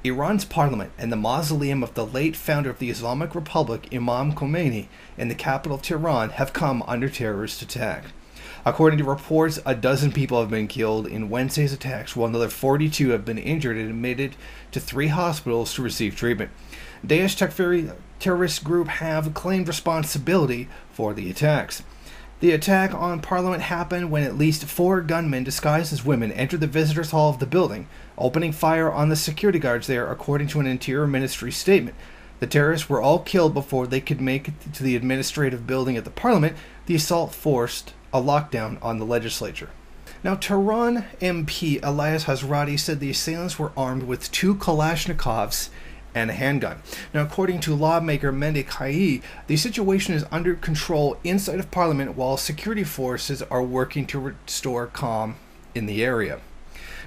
Iran's parliament and the mausoleum of the late founder of the Islamic Republic, Imam Khomeini, in the capital of Tehran have come under terrorist attack. According to reports, a dozen people have been killed in Wednesday's attacks, while another 42 have been injured and admitted to 3 hospitals to receive treatment. Daesh Takfiri terrorist group have claimed responsibility for the attacks. The attack on Parliament happened when at least 4 gunmen disguised as women entered the visitors' hall of the building, opening fire on the security guards there, according to an Interior Ministry statement. The terrorists were all killed before they could make it to the administrative building at the Parliament. The assault forced a lockdown on the legislature. Now, Tehran MP Elias Hazrati said the assailants were armed with 2 Kalashnikovs and a handgun. Now, according to lawmaker Mehdi Kai, the situation is under control inside of Parliament while security forces are working to restore calm in the area.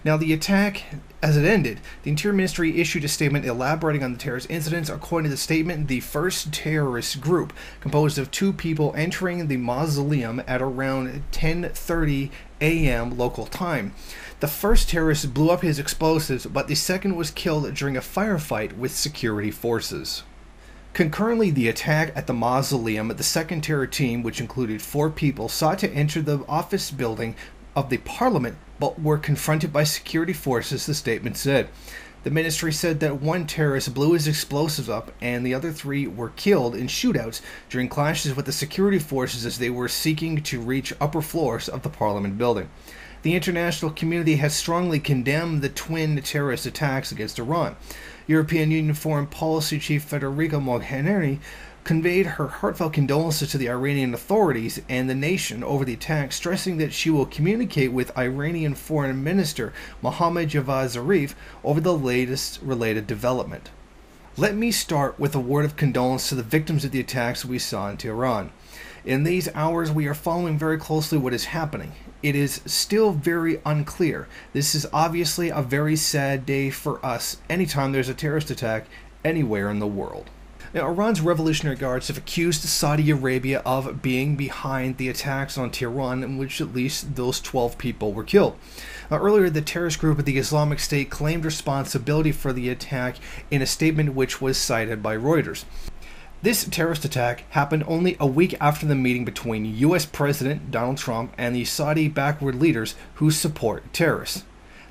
Now, the attack, as it ended, the Interior Ministry issued a statement elaborating on the terrorist incidents. According to the statement, the first terrorist group, composed of 2 people entering the mausoleum at around 10:30 a.m. local time. The first terrorist blew up his explosives, but the second was killed during a firefight with security forces. Concurrently, the attack at the mausoleum, the second terror team, which included 4 people, sought to enter the office building of the Parliament, but were confronted by security forces, the statement said. The ministry said that 1 terrorist blew his explosives up and the other 3 were killed in shootouts during clashes with the security forces as they were seeking to reach upper floors of the Parliament building. The international community has strongly condemned the twin terrorist attacks against Iran. European Union Foreign Policy Chief Federica Mogherini conveyed her heartfelt condolences to the Iranian authorities and the nation over the attack, stressing that she will communicate with Iranian Foreign Minister Mohammad Javad Zarif over the latest related development. Let me start with a word of condolence to the victims of the attacks we saw in Tehran. In these hours, we are following very closely what is happening. It is still very unclear. This is obviously a very sad day for us anytime there's a terrorist attack anywhere in the world. Now, Iran's Revolutionary Guards have accused Saudi Arabia of being behind the attacks on Tehran, in which at least those 12 people were killed. Earlier, the terrorist group of the Islamic State claimed responsibility for the attack in a statement which was cited by Reuters. This terrorist attack happened only a week after the meeting between U.S. President Donald Trump and the Saudi backward leaders who support terrorists.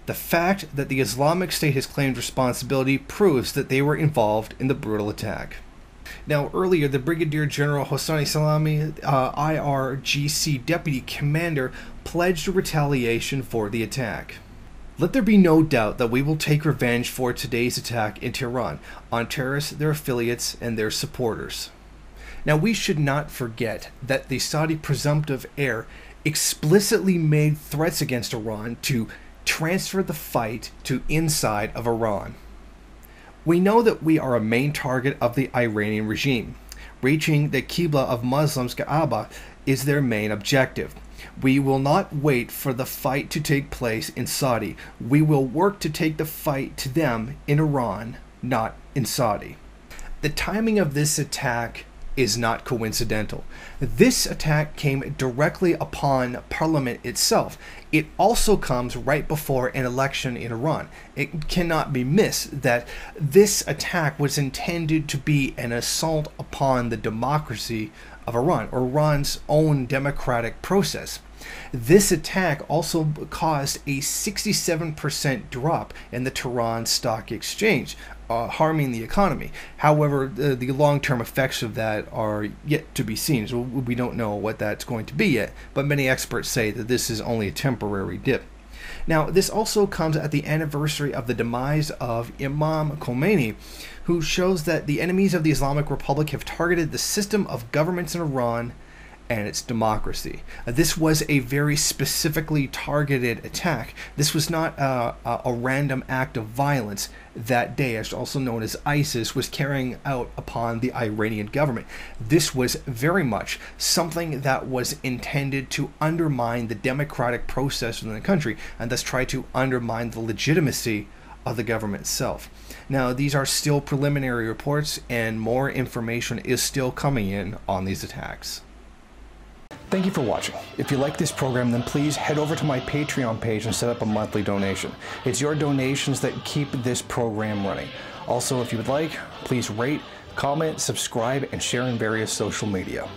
The fact that the Islamic State has claimed responsibility proves that they were involved in the brutal attack. Now, earlier, the Brigadier General Hosseini Salami, IRGC Deputy Commander, pledged retaliation for the attack. Let there be no doubt that we will take revenge for today's attack in Tehran on terrorists, their affiliates, and their supporters. Now, we should not forget that the Saudi presumptive heir explicitly made threats against Iran to transfer the fight to inside of Iran. We know that we are a main target of the Iranian regime. Reaching the Qibla of Muslims, Kaaba, is their main objective. We will not wait for the fight to take place in Saudi. We will work to take the fight to them in Iran, not in Saudi. The timing of this attack is not coincidental. This attack came directly upon Parliament itself. It also comes right before an election in Iran. It cannot be missed that this attack was intended to be an assault upon the democracy of Iran, or Iran's own democratic process. This attack also caused a 67% drop in the Tehran Stock Exchange, harming the economy. However, the long-term effects of that are yet to be seen. So we don't know what that's going to be yet, but many experts say that this is only a temporary dip. Now, this also comes at the anniversary of the demise of Imam Khomeini, who shows that the enemies of the Islamic Republic have targeted the system of governments in Iran and its democracy. This was a very specifically targeted attack. This was not a random act of violence that Daesh, also known as ISIS, was carrying out upon the Iranian government. This was very much something that was intended to undermine the democratic process within the country and thus try to undermine the legitimacy of the government itself. Now, these are still preliminary reports and more information is still coming in on these attacks. Thank you for watching. If you like this program, then please head over to my Patreon page and set up a monthly donation. It's your donations that keep this program running. Also, if you would like, please rate, comment, subscribe, and share in various social media.